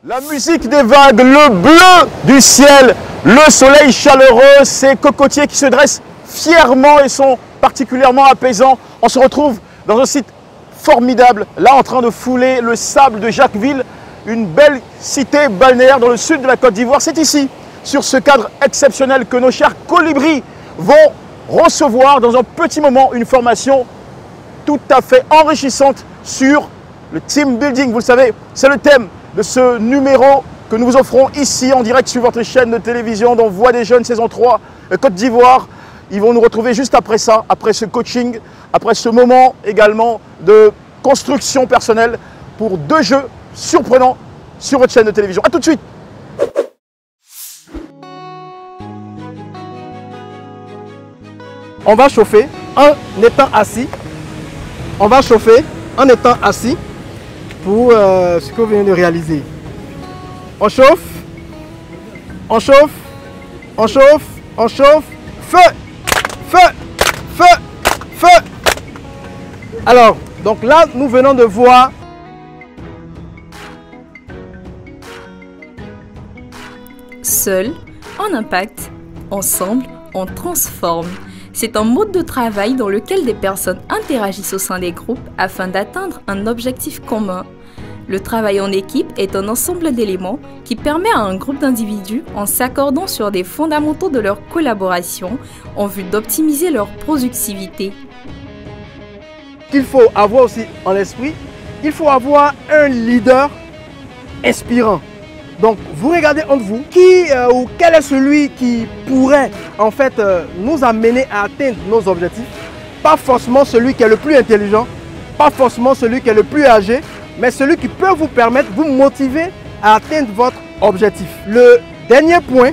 La musique des vagues, le bleu du ciel, le soleil chaleureux, ces cocotiers qui se dressent fièrement et sont particulièrement apaisants. On se retrouve dans un site formidable, là en train de fouler le sable de Jacquesville, une belle cité balnéaire dans le sud de la Côte d'Ivoire. C'est ici, sur ce cadre exceptionnel, que nos chers colibris vont recevoir dans un petit moment une formation tout à fait enrichissante sur le team building. Vous le savez, c'est le thème de ce numéro que nous vous offrons ici en direct sur votre chaîne de télévision dans Voix des Jeunes saison 3 Côte d'Ivoire. Ils vont nous retrouver juste après ça, après ce coaching, après ce moment également de construction personnelle pour 2 jeux surprenants sur votre chaîne de télévision. A tout de suite. On va chauffer en étant assis. On va chauffer en étant assis pour ce que vous venez de réaliser. On chauffe, on chauffe, on chauffe, on chauffe. Feu, feu, feu, feu. Alors, donc là, nous venons de voir seul, en impact, ensemble, on transforme. C'est un mode de travail dans lequel des personnes interagissent au sein des groupes afin d'atteindre un objectif commun. Le travail en équipe est un ensemble d'éléments qui permet à un groupe d'individus, en s'accordant sur des fondamentaux de leur collaboration, en vue d'optimiser leur productivité. qu'il faut avoir aussi en esprit, il faut avoir un leader inspirant. Donc, vous regardez entre vous, qui ou quel est celui qui pourrait en fait nous amener à atteindre nos objectifs. Pas forcément celui qui est le plus intelligent, pas forcément celui qui est le plus âgé, mais celui qui peut vous permettre, vous motiver à atteindre votre objectif. Le dernier point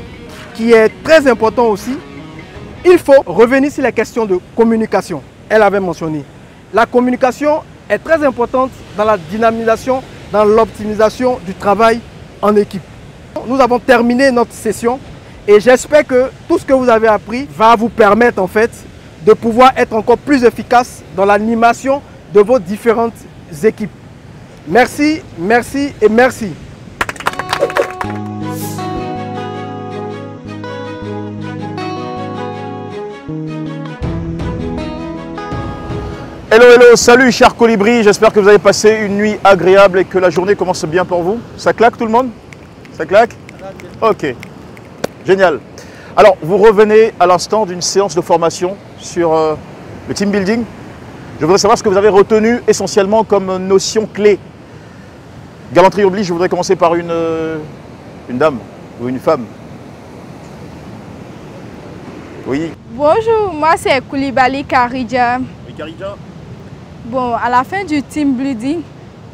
qui est très important aussi, il faut revenir sur la question de communication. Elle avait mentionné. La communication est très importante dans la dynamisation, dans l'optimisation du travail en équipe. Nous avons terminé notre session et j'espère que tout ce que vous avez appris va vous permettre en fait de pouvoir être encore plus efficace dans l'animation de vos différentes équipes. Merci, merci et merci. Hello, hello, salut chers colibris, j'espère que vous avez passé une nuit agréable et que la journée commence bien pour vous. Ça claque tout le monde? Ça claque? Ok, génial. Alors, vous revenez à l'instant d'une séance de formation sur le team building. Je voudrais savoir ce que vous avez retenu essentiellement comme notion clé. Galanterie oblige, je voudrais commencer par une dame ou une femme. Oui. Bonjour, moi c'est Koulibaly Karidja. Oui, Karidja. Bon, à la fin du team building,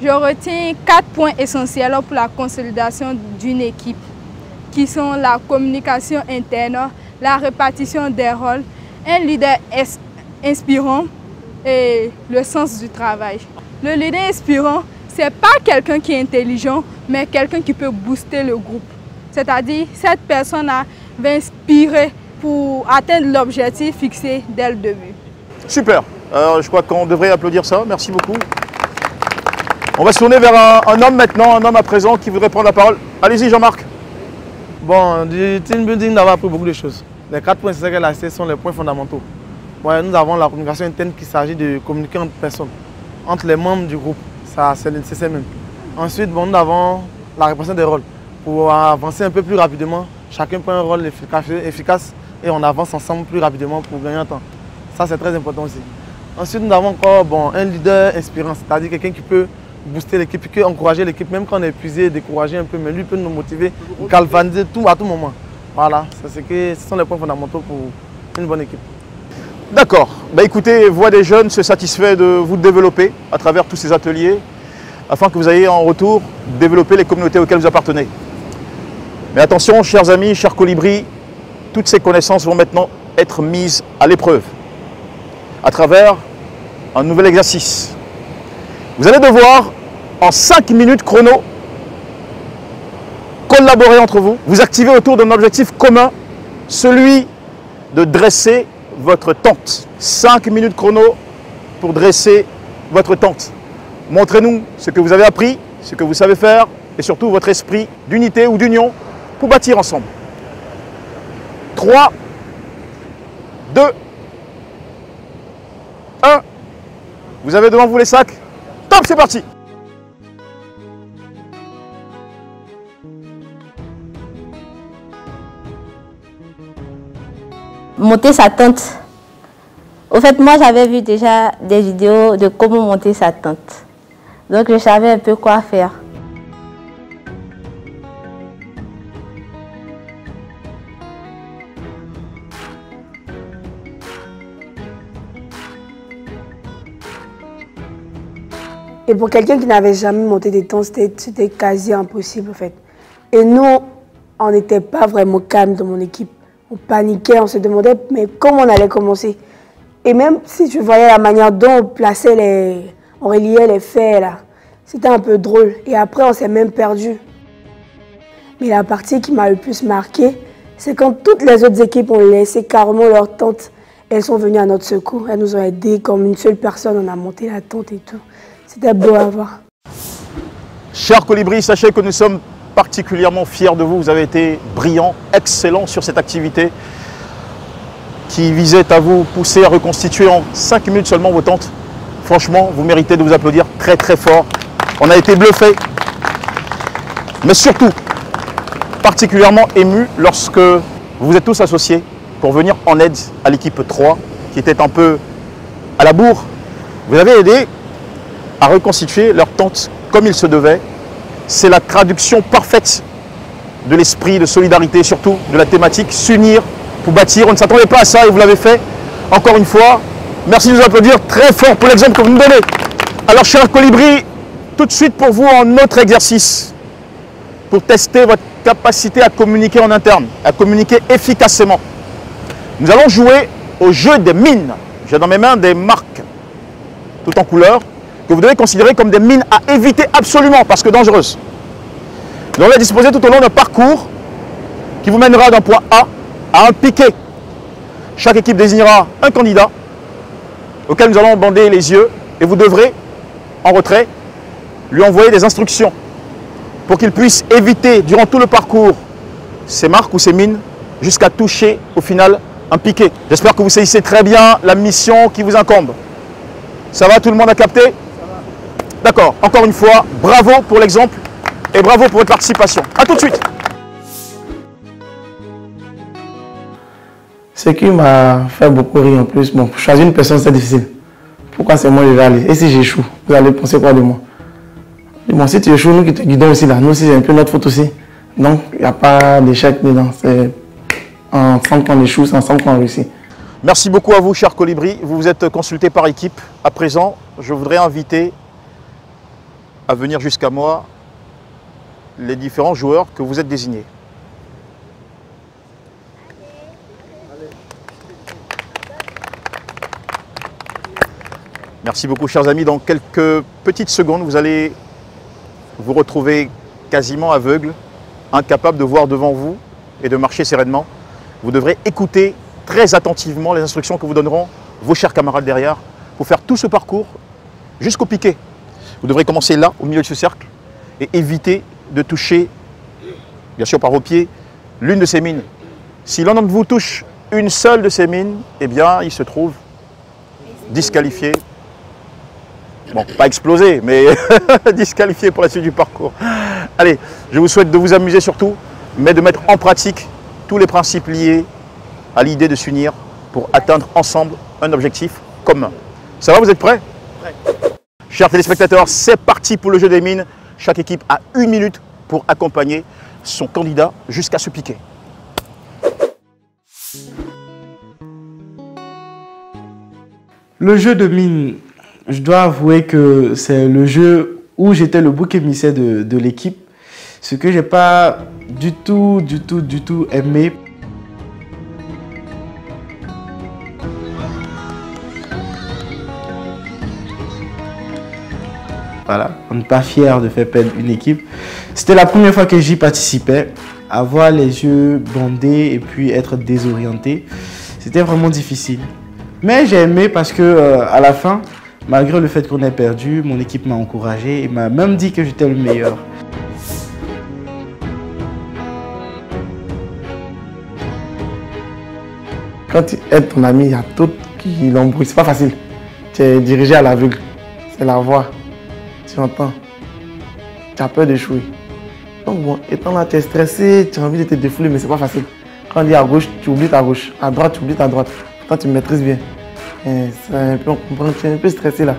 je retiens 4 points essentiels pour la consolidation d'une équipe, qui sont la communication interne, la répartition des rôles, un leader inspirant et le sens du travail. Le leader inspirant, ce n'est pas quelqu'un qui est intelligent, mais quelqu'un qui peut booster le groupe. C'est-à-dire, cette personne va inspirer pour atteindre l'objectif fixé dès le début. Super. Alors, je crois qu'on devrait applaudir ça. Merci beaucoup. On va se tourner vers un homme maintenant, un homme à présent qui voudrait prendre la parole. Allez-y, Jean-Marc. Bon, du team building, nous avons appris beaucoup de choses. Les 4 points qu'elle a cités sont les points fondamentaux. Ouais, nous avons la communication interne qui s'agit de communiquer entre personnes, entre les membres du groupe. Ça, c'est nécessaire même. Ensuite, bon, nous avons la répartition des rôles. Pour avancer un peu plus rapidement, chacun prend un rôle efficace et on avance ensemble plus rapidement pour gagner un temps. Ça, c'est très important aussi. Ensuite, nous avons encore un leader inspirant, c'est-à-dire quelqu'un qui peut booster l'équipe, qui peut encourager l'équipe, même quand on est épuisé, décourager un peu, mais lui peut nous motiver, galvaniser tout à tout moment. Voilà, ce sont les points fondamentaux pour une bonne équipe. D'accord. Bah, écoutez, Voix des Jeunes se satisfait de vous développer à travers tous ces ateliers, afin que vous ayez en retour développer les communautés auxquelles vous appartenez. Mais attention, chers amis, chers colibris, toutes ces connaissances vont maintenant être mises à l'épreuve à travers un nouvel exercice. Vous allez devoir, en 5 minutes chrono, collaborer entre vous, vous activer autour d'un objectif commun, celui de dresser votre tente. 5 minutes chrono pour dresser votre tente. Montrez-nous ce que vous avez appris, ce que vous savez faire, et surtout votre esprit d'unité ou d'union pour bâtir ensemble. 3, 2, 1. Vous avez devant vous les sacs. Top, c'est parti. Monter sa tente. Au fait, moi, j'avais vu déjà des vidéos de comment monter sa tente. Donc, je savais un peu quoi faire. Et pour quelqu'un qui n'avait jamais monté des tentes, c'était quasi impossible, en fait. Et nous, on n'était pas vraiment calme dans mon équipe. On paniquait, on se demandait mais comment on allait commencer. Et même si tu voyais la manière dont on plaçait on reliait les fers là, c'était un peu drôle. Et après, on s'est même perdu. Mais la partie qui m'a le plus marqué, c'est quand toutes les autres équipes ont laissé carrément leur tente. Elles sont venues à notre secours. Elles nous ont aidés comme une seule personne. On a monté la tente et tout. C'était beau à voir. Chers Colibri, sachez que nous sommes particulièrement fiers de vous. Vous avez été brillants, excellents sur cette activité qui visait à vous pousser à reconstituer en 5 minutes seulement vos tentes. Franchement, vous méritez de vous applaudir très très fort. On a été bluffés, mais surtout particulièrement émus lorsque vous vous êtes tous associés pour venir en aide à l'équipe 3 qui était un peu à la bourre. Vous avez aidé à reconstituer leur tente comme il se devait. C'est la traduction parfaite de l'esprit de solidarité, surtout de la thématique, s'unir pour bâtir. On ne s'attendait pas à ça et vous l'avez fait. Encore une fois, merci de nous applaudir très fort pour l'exemple que vous nous donnez. Alors, chers Colibri, tout de suite pour vous un autre exercice pour tester votre capacité à communiquer en interne, à communiquer efficacement. Nous allons jouer au jeu des mines. J'ai dans mes mains des marques, tout en couleur, que vous devez considérer comme des mines à éviter absolument parce que dangereuses. Nous allons les disposer tout au long d'un parcours qui vous mènera d'un point A à un piquet. Chaque équipe désignera un candidat auquel nous allons bander les yeux et vous devrez, en retrait, lui envoyer des instructions pour qu'il puisse éviter durant tout le parcours ces marques ou ces mines jusqu'à toucher au final un piquet. J'espère que vous saisissez très bien la mission qui vous incombe. Ça va, tout le monde a capté? D'accord, encore une fois, bravo pour l'exemple et bravo pour votre participation. A tout de suite. Ce qui m'a fait beaucoup rire en plus, bon, choisir une personne c'est difficile. Pourquoi c'est moi qui vais aller? Et si j'échoue, vous allez penser quoi de moi? Et bon, si tu échoues, nous qui te guidons aussi là, nous aussi c'est un peu notre faute aussi. Donc il n'y a pas d'échec dedans, c'est ensemble qu'on échoue, c'est ensemble qu'on réussit. Merci beaucoup à vous, chers Colibri. Vous vous êtes consultés par équipe. À présent, je voudrais inviter à venir jusqu'à moi les différents joueurs que vous êtes désignés. Merci beaucoup, chers amis. Dans quelques petites secondes, vous allez vous retrouver quasiment aveugle, incapable de voir devant vous et de marcher sereinement. Vous devrez écouter très attentivement les instructions que vous donneront vos chers camarades derrière pour faire tout ce parcours jusqu'au piquet. Vous devrez commencer là, au milieu de ce cercle, et éviter de toucher, bien sûr par vos pieds, l'une de ces mines. Si l'un d'entre vous touche une seule de ces mines, eh bien, il se trouve disqualifié. Bon, pas explosé, mais disqualifié pour la suite du parcours. Allez, je vous souhaite de vous amuser surtout, mais de mettre en pratique tous les principes liés à l'idée de s'unir pour atteindre ensemble un objectif commun. Ça va, vous êtes prêts? Prêt. Chers téléspectateurs, c'est parti pour le jeu des mines. Chaque équipe a 1 minute pour accompagner son candidat jusqu'à ce piquet. Le jeu de mine, je dois avouer que c'est le jeu où j'étais le bouc émissaire de l'équipe. Ce que j'ai pas du tout aimé. Voilà, on n'est pas fier de faire perdre une équipe. C'était la première fois que j'y participais. Avoir les yeux bandés et puis être désorienté, c'était vraiment difficile. Mais j'ai aimé parce que à la fin, malgré le fait qu'on ait perdu, mon équipe m'a encouragé et m'a même dit que j'étais le meilleur. Quand tu aides ton ami, il y a tout qui l'embrouille. C'est pas facile. Tu es dirigé à l'aveugle. C'est la voix. Tu entends. Tu as peur d'échouer. Donc bon, étant là, tu es stressé, tu as envie de te défouler, mais c'est pas facile. Quand on dit à gauche, tu oublies ta gauche. À droite, tu oublies ta droite. Pourtant, tu maîtrises bien. C'est un peu, on comprend, tu es un peu stressé là.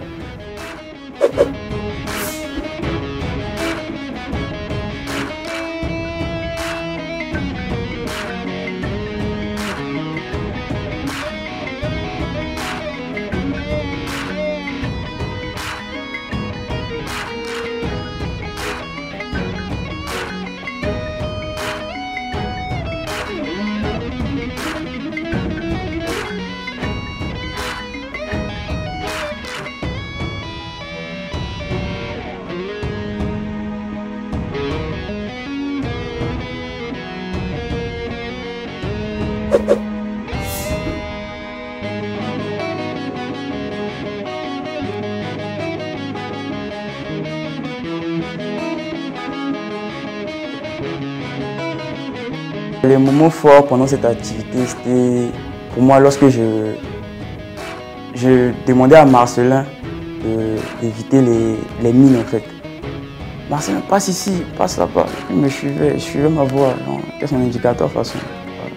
Les moments forts pendant cette activité, c'était pour moi lorsque je demandais à Marcelin d'éviter les mines en fait. Marcelin, passe ici, passe là-bas. Il me suivait, je suivais ma voie. C'était son indicateur de toute façon. Voilà.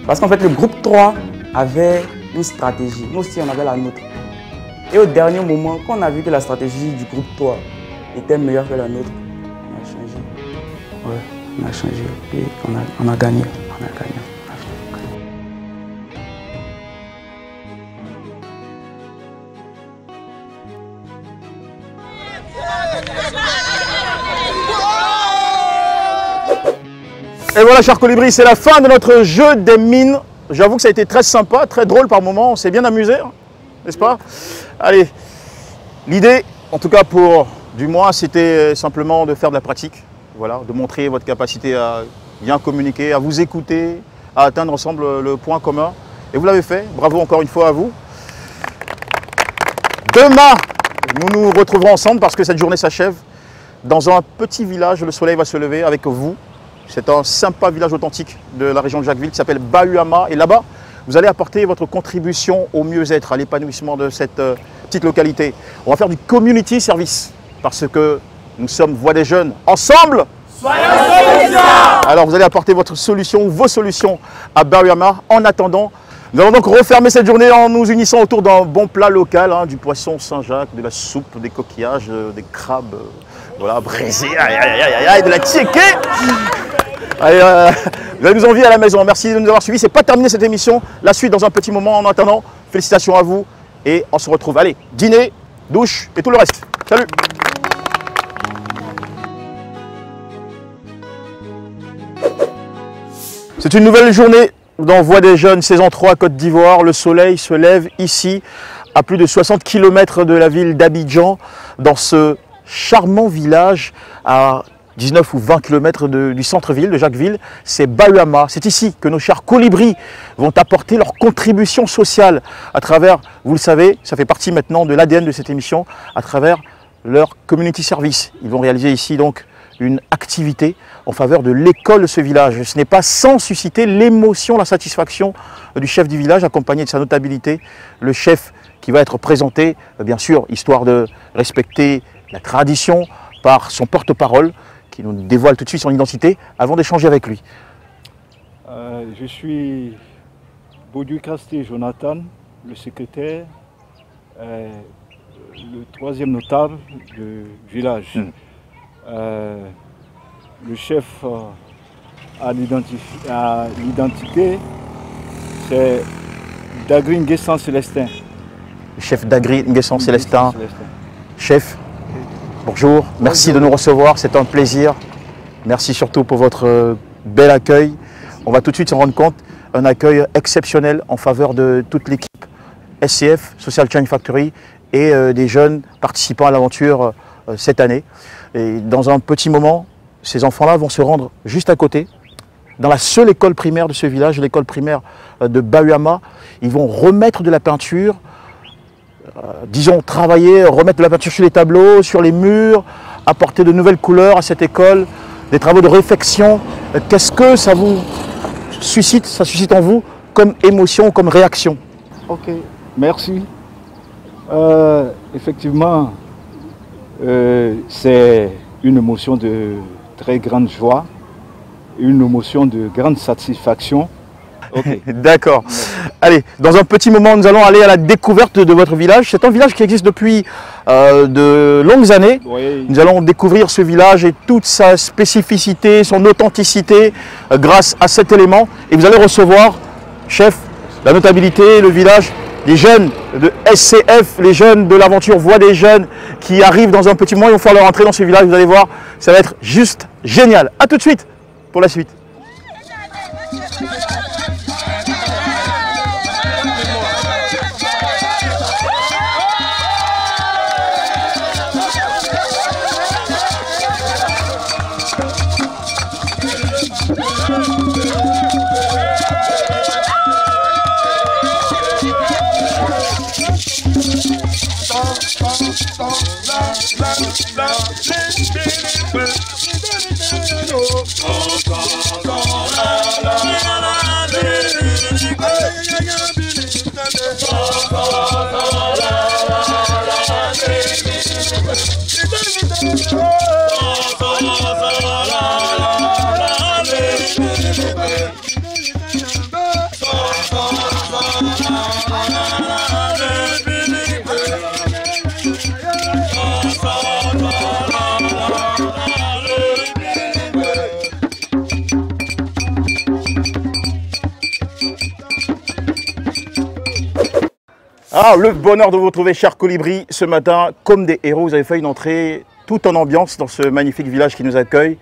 Parce qu'en fait, le groupe 3 avait une stratégie. Nous aussi, on avait la nôtre. Et au dernier moment, quand on a vu que la stratégie du groupe 3 était meilleure que la nôtre, on a changé. Ouais, on a changé. Et on a gagné. On a gagné. Et voilà, chers colibris, c'est la fin de notre jeu des mines. J'avoue que ça a été très sympa, très drôle par moments. On s'est bien amusé, n'est-ce pas? Allez, l'idée, en tout cas pour du moins, c'était simplement de faire de la pratique. Voilà, de montrer votre capacité à bien communiquer, à vous écouter, à atteindre ensemble le point commun. Et vous l'avez fait. Bravo encore une fois à vous. Demain, nous nous retrouverons ensemble parce que cette journée s'achève dans un petit village. Le soleil va se lever avec vous. C'est un sympa village authentique de la région de Jacquesville qui s'appelle Bahuama. Et là-bas, vous allez apporter votre contribution au mieux-être, à l'épanouissement de cette petite localité. On va faire du community service parce que nous sommes Voix des Jeunes. Ensemble, soyons solutions. Alors vous allez apporter votre solution, vos solutions à Bahuama. En attendant, nous allons donc refermer cette journée en nous unissant autour d'un bon plat local, du poisson Saint-Jacques, de la soupe, des coquillages, des crabes, voilà, braisés, de la tchéké. Allez, vous allez nous envier à la maison. Merci de nous avoir suivis. C'est pas terminé cette émission. La suite dans un petit moment. En attendant, félicitations à vous et on se retrouve. Allez, dîner, douche et tout le reste. Salut. C'est une nouvelle journée dans Voix des Jeunes, saison 3, Côte d'Ivoire. Le soleil se lève ici, à plus de 60 km de la ville d'Abidjan, dans ce charmant village à 19 ou 20 km du centre-ville de Jacquesville. C'est Bahuama. C'est ici que nos chers colibris vont apporter leur contribution sociale à travers, vous le savez, ça fait partie maintenant de l'ADN de cette émission, à travers leur community service. Ils vont réaliser ici donc une activité en faveur de l'école de ce village. Ce n'est pas sans susciter l'émotion, la satisfaction du chef du village, accompagné de sa notabilité, le chef qui va être présenté, bien sûr, histoire de respecter la tradition, par son porte-parole, qui nous dévoile tout de suite son identité, avant d'échanger avec lui. Je suis Baudu Casté Jonathan, le secrétaire, le troisième notable du village. Le chef à l'identité, c'est Dagri Nguessan Célestin. Le chef Dagri Nguessan Célestin. Chef, bonjour, merci de nous recevoir, c'est un plaisir. Merci surtout pour votre bel accueil. On va tout de suite se rendre compte, un accueil exceptionnel en faveur de toute l'équipe SCF, Social Change Factory, et des jeunes participants à l'aventure cette année. Et dans un petit moment, ces enfants-là vont se rendre juste à côté, dans la seule école primaire de ce village, l'école primaire de Bayama. Ils vont remettre de la peinture, disons travailler, remettre de la peinture sur les tableaux, sur les murs, apporter de nouvelles couleurs à cette école, des travaux de réflexion. Qu'est-ce que ça vous suscite, ça suscite en vous comme émotion, comme réaction? Ok, merci. Effectivement, c'est une émotion de très grande joie, une émotion de grande satisfaction. Okay. D'accord. Allez, dans un petit moment, nous allons aller à la découverte de votre village. C'est un village qui existe depuis de longues années. Oui. Nous allons découvrir ce village et toute sa spécificité, son authenticité grâce à cet élément. Et vous allez recevoir, chef, la notabilité, le village, les jeunes de SCF, les jeunes de l'aventure Voix des Jeunes qui arrivent dans un petit moment. Ils vont faire leur entrée dans ce village. Vous allez voir, ça va être juste génial. A tout de suite pour la suite. Ah, le bonheur de vous retrouver, chers colibris, ce matin, comme des héros. Vous avez fait une entrée tout en ambiance dans ce magnifique village qui nous accueille.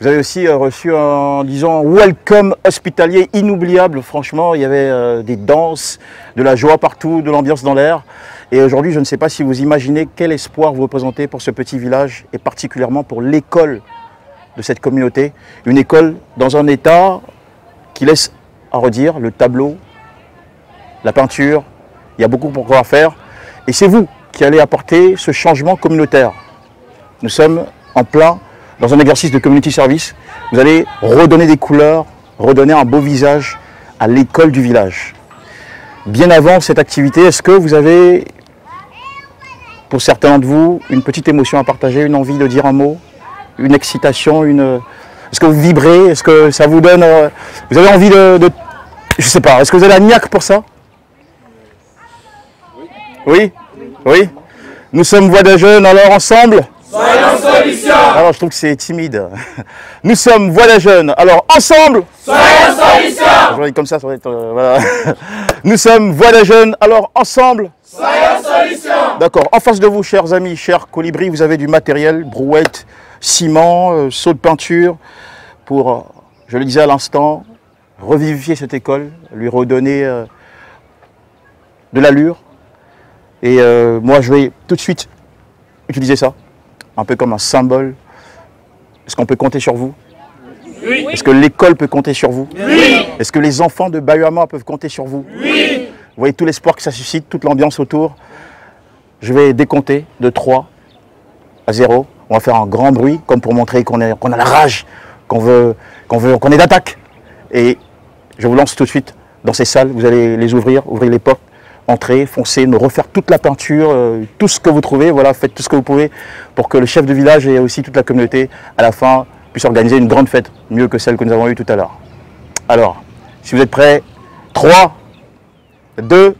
Vous avez aussi reçu un, disons, welcome hospitalier inoubliable. Franchement, il y avait des danses, de la joie partout, de l'ambiance dans l'air. Et aujourd'hui, je ne sais pas si vous imaginez quel espoir vous représentez pour ce petit village et particulièrement pour l'école de cette communauté. Une école dans un état qui laisse à redire le tableau, la peinture. Il y a beaucoup pour pouvoir faire et c'est vous qui allez apporter ce changement communautaire. Nous sommes en plein dans un exercice de community service. Vous allez redonner des couleurs, redonner un beau visage à l'école du village. Bien avant cette activité, est-ce que vous avez, pour certains d'entre vous, une petite émotion à partager, une envie de dire un mot, une excitation, est-ce que vous vibrez, est-ce que ça vous donne, vous avez envie de je sais pas, est-ce que vous avez la niaque pour ça? Oui? Oui? Nous sommes Voix des Jeunes, alors ensemble? Soyons solutions! Alors je trouve que c'est timide. Nous sommes Voix des Jeunes, alors ensemble? Soyons solutions! Je vais comme ça va être, voilà. Nous sommes Voix des Jeunes, alors ensemble? Soyons solutions! D'accord, en face de vous, chers amis, chers colibris, vous avez du matériel, brouette, ciment, seau de peinture, pour, je le disais à l'instant, revivifier cette école, lui redonner de l'allure. Et moi, je vais tout de suite utiliser ça, un peu comme un symbole. Est-ce qu'on peut compter sur vous? Oui. Est-ce que l'école peut compter sur vous? Oui. Est-ce que les enfants de Bayama peuvent compter sur vous? Oui. Vous voyez tout l'espoir que ça suscite, toute l'ambiance autour. Je vais décompter de 3 à 0. On va faire un grand bruit, comme pour montrer qu'on a la rage, qu'on est d'attaque. Et je vous lance tout de suite dans ces salles. Vous allez les ouvrir les portes. Entrez, foncez, nous refaire toute la peinture, tout ce que vous trouvez, voilà, faites tout ce que vous pouvez pour que le chef de village et aussi toute la communauté, à la fin, puisse organiser une grande fête, mieux que celle que nous avons eue tout à l'heure. Alors, si vous êtes prêts, 3, 2,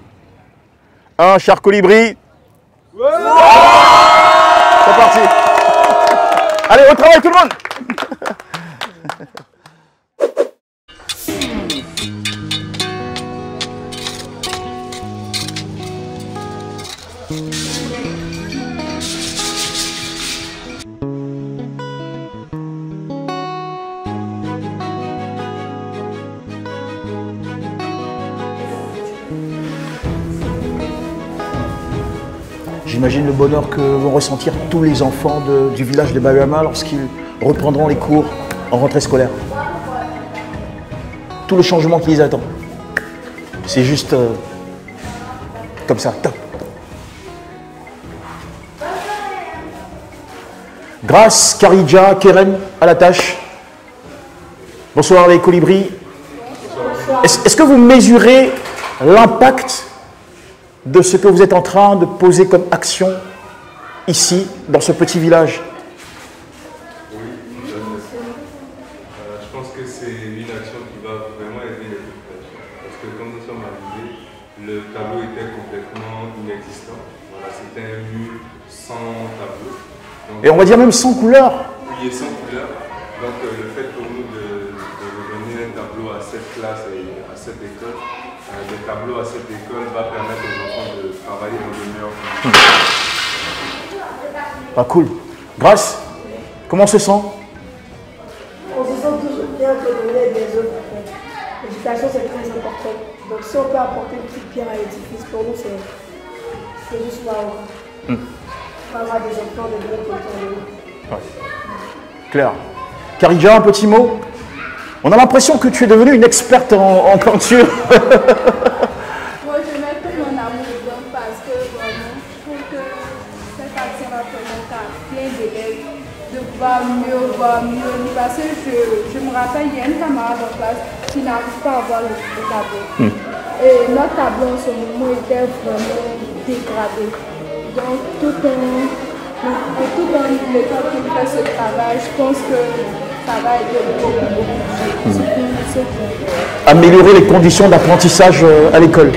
1, chers colibris. C'est parti. Allez, au travail tout le monde. J'imagine le bonheur que vont ressentir tous les enfants du village de Bayama lorsqu'ils reprendront les cours en rentrée scolaire. tout le changement qui les attend. C'est juste comme ça, top. Grâce, Karidja, Keren, à la tâche. Bonsoir les colibris. Est-ce que vous mesurez l'impact de ce que vous êtes en train de poser comme action ici, dans ce petit village? Oui, je pense que c'est une action qui va vraiment aider les populations. Parce que quand nous sommes arrivés, le tableau était complètement inexistant. Voilà, c'était un mur sans tableau. Donc, et on va dire même sans couleur. Oui, et sans couleur. Donc le fait pour nous de donner un tableau à cette classe et à cette école, le tableau à cette école va permettre aux enfants de travailler dans de meilleures conditions. Pas cool. Grâce, comment on se sent? On se sent toujours bien que de l'aide des autres. L'éducation, c'est très important. Donc si on peut apporter une petite pierre à l'édifice, pour nous, c'est juste waouh. On avoir des enfants de bien autour de nous. Ouais. Claire. Karidja, un petit mot? On a l'impression que tu es devenue une experte en peinture. Moi, je mets tout mon amour dedans parce que vraiment, je trouve que cette action va permettre à plein d'élèves de voir mieux. Parce que je me rappelle, il y a une camarade en classe qui n'arrive pas à voir le tableau. Et notre tableau en ce moment était vraiment dégradé. Donc, tout en l'école qui fait ce travail, je pense que ça va aider beaucoup. Améliorer les conditions d'apprentissage à l'école.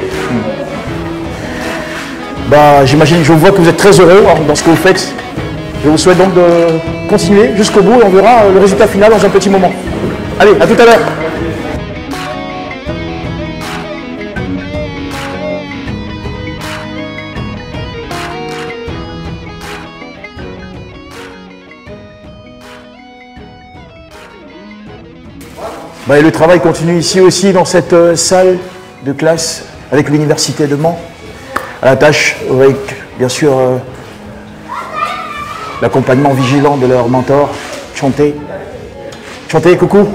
Bah, j'imagine, je vois que vous êtes très heureux dans ce que vous faites. Je vous souhaite donc de continuer jusqu'au bout et on verra le résultat final dans un petit moment. Allez, à tout à l'heure. Bah, et le travail continue ici aussi dans cette salle de classe avec l'université de Mans. À la tâche avec bien sûr l'accompagnement vigilant de leur mentor, Chanté. Chanté, coucou.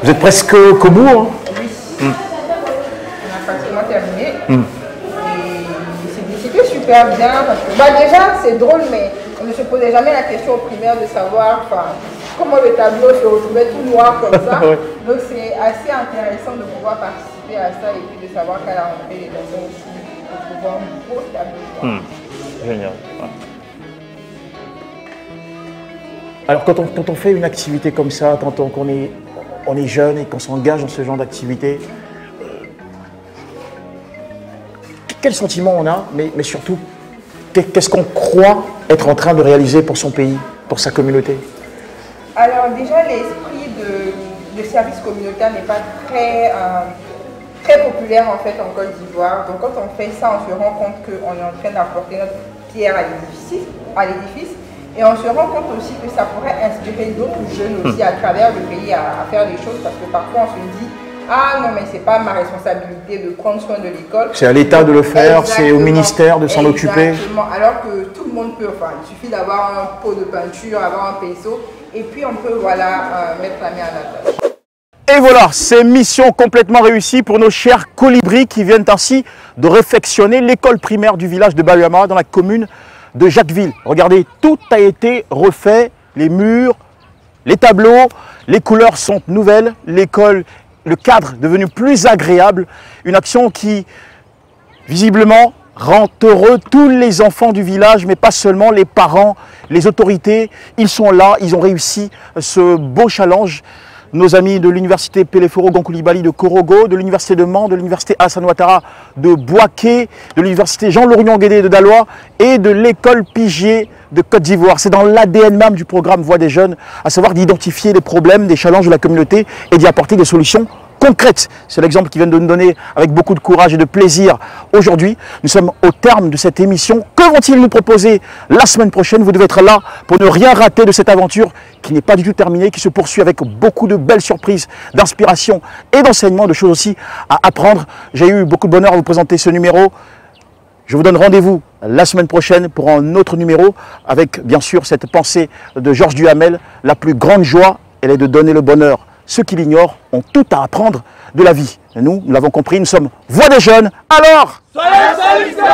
Vous êtes presque qu'au bout, hein? Oui. On a pratiquement terminé. Et c'était super bien parce que bah, déjà c'est drôle, mais on ne se posait jamais la question au primaire de savoir comment le tableau se retrouvait tout noir comme ça. Ouais. Donc c'est assez intéressant de pouvoir participer à ça et puis de savoir qu'à la rentrée, les enfants aussi retrouveront un beau tableau. Génial. Ouais. Alors quand on fait une activité comme ça, quand on est jeune et qu'on s'engage dans ce genre d'activité, quel sentiment on a, mais surtout, qu'est-ce qu'on croit être en train de réaliser pour son pays, pour sa communauté? Alors déjà, l'esprit de service communautaire n'est pas très populaire en fait en Côte d'Ivoire. Donc quand on fait ça, on se rend compte qu'on est en train d'apporter notre pierre à l'édifice. Et on se rend compte aussi que ça pourrait inspirer d'autres jeunes aussi à travers le pays à faire des choses parce que parfois on se dit ah non mais c'est pas ma responsabilité de prendre soin de l'école. C'est à l'État de le faire, c'est au ministère de s'en occuper. Exactement, alors que tout le monde peut, il suffit d'avoir un pot de peinture, avoir un pinceau et puis on peut mettre la main à la tâche. Et voilà, c'est mission complètement réussie pour nos chers colibris qui viennent ainsi de réfectionner l'école primaire du village de Bayama dans la commune de Jacquesville. Regardez, tout a été refait, les murs, les tableaux, les couleurs sont nouvelles, l'école, le cadre est devenu plus agréable. Une action qui, visiblement, rend heureux tous les enfants du village, mais pas seulement, les parents, les autorités. Ils sont là, ils ont réussi ce beau challenge. Nos amis de l'université Peleforo Gonkoulibaly de Korogo, de l'université de Mans, de l'université Hassan Ouattara de Bouaké, de l'université Jean-Laurent Guédé de Daloa et de l'école Pigier de Côte d'Ivoire. C'est dans l'ADN même du programme Voix des jeunes, à savoir d'identifier les problèmes, des challenges de la communauté et d'y apporter des solutions concrètes. C'est l'exemple qu'ils viennent de nous donner avec beaucoup de courage et de plaisir aujourd'hui. Nous sommes au terme de cette émission. Que vont-ils nous proposer la semaine prochaine? Vous devez être là pour ne rien rater de cette aventure qui n'est pas du tout terminée, qui se poursuit avec beaucoup de belles surprises, d'inspiration et d'enseignement, de choses aussi à apprendre. J'ai eu beaucoup de bonheur à vous présenter ce numéro. Je vous donne rendez-vous la semaine prochaine pour un autre numéro avec bien sûr cette pensée de Georges Duhamel. La plus grande joie, elle est de donner le bonheur. ceux qui l'ignorent ont tout à apprendre de la vie. Et nous l'avons compris, nous sommes Voix des jeunes. Alors, soyez solutions!